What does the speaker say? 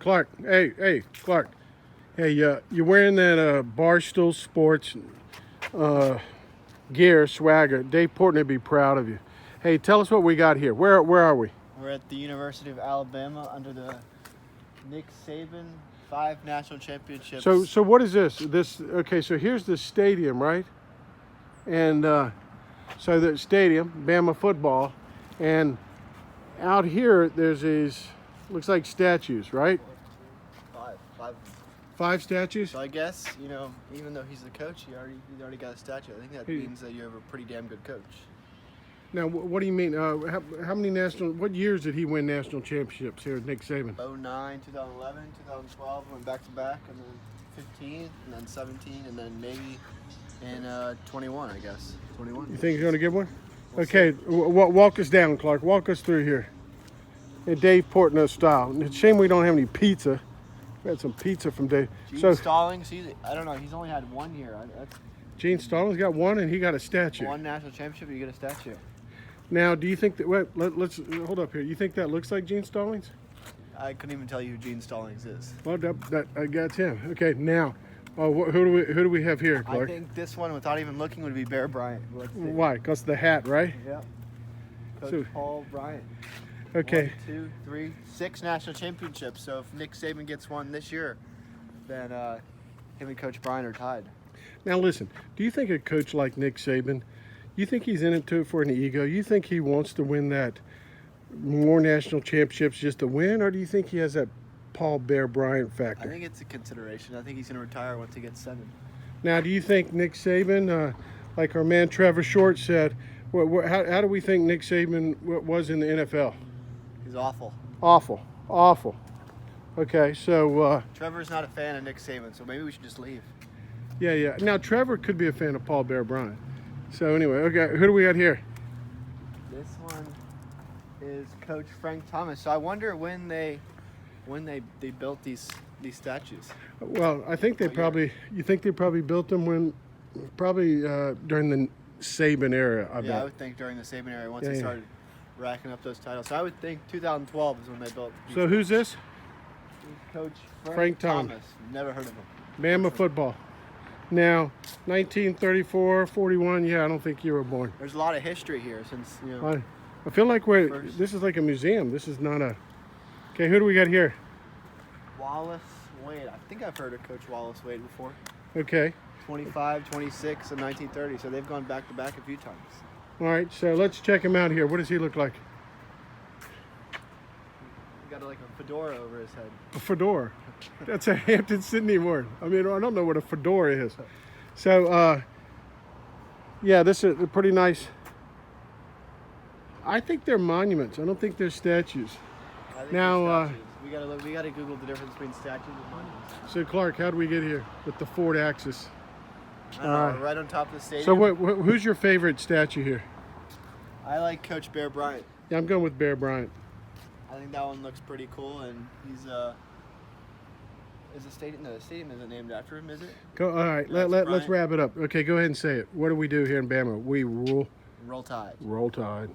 Clark. Hey, Clark. Hey, you're wearing that Barstool Sports gear, swagger. Dave Portnoy would be proud of you. Hey, tell us what we got here. Where are we? We're at the University of Alabama under the Nick Saban 5 national championships. So what is this? Okay, so here's the stadium, right? And so the stadium, BAMA football, and out here there's these, looks like statues, right? Five statues? So I guess, even though he's the coach, he already got a statue. I think that means that you have a pretty damn good coach. Now, what do you mean? How many what years did he win national championships here, Nick Saban? 09, 2011, 2012, went back to back, and then 15, and then 17, and then maybe in 21, I guess. 21. You think he's going to get one? Okay, walk us down, Clark. Walk us through here. In Dave Portnoy style. It's a shame we don't have any pizza. We had some pizza from Dave. Gene Stallings, I don't know, he's only had 1 year. Gene Stallings got one, and he got a statue. One national championship, you get a statue. Now, do you think that? Wait, let's hold up here. You think that looks like Gene Stallings? I couldn't even tell you who Gene Stallings is. Well, I got him. Okay, now, who do we have here, Clark? I think this one, without even looking, would be Bear Bryant. Why? Because the hat, right? Yeah. Coach Paul Bryant. Okay. 1, 2, 3, 6 national championships. So if Nick Saban gets one this year, then him and Coach Bryant are tied. Now listen, do you think a coach like Nick Saban, you think he's in it for an ego? You think he wants to win that more national championships just to win, or do you think he has that Paul Bear Bryant factor? I think it's a consideration. I think he's going to retire once he gets 7. Now, do you think Nick Saban, like our man Trevor Short said, how do we think Nick Saban was in the NFL? He's awful. Awful. Okay, so... Trevor's not a fan of Nick Saban, so maybe we should just leave. Yeah. Now, Trevor could be a fan of Paul Bear Bryant. So anyway, okay, who do we got here? This one is Coach Frank Thomas. So I wonder when they built these statues. Well, I think you think they probably built them during the Saban era, I bet. I would think during the Saban era, once they started racking up those titles. So I would think 2012 is when they built these. So who's this? Coach Frank Thomas. Never heard of him. Bama football. Now, 1934, 41, I don't think you were born. There's a lot of history here since, I feel like this is like a museum. This is not a... Okay, who do we got here? Wallace Wade. I think I've heard of Coach Wallace Wade before. Okay. 25, 26, and 1930. So they've gone back to back a few times. All right, so let's check him out here. What does he look like? He got like a fedora over his head. A fedora? That's a Hampton Sydney word. I mean, I don't know what a fedora is. So, this is a pretty nice. I think they're monuments. I don't think they're statues. I think now, they're statues. We gotta Google the difference between statues and monuments. So, Clark, how do we get here with the Ford Axis? Right on top of the stadium. So, who's your favorite statue here? I like Coach Bear Bryant. Yeah, I'm going with Bear Bryant. I think that one looks pretty cool, and he's the stadium isn't named after him, is it? All right, let's wrap it up. Okay, go ahead and say it. What do we do here in Bama? We rule. Roll Tide. Roll Tide.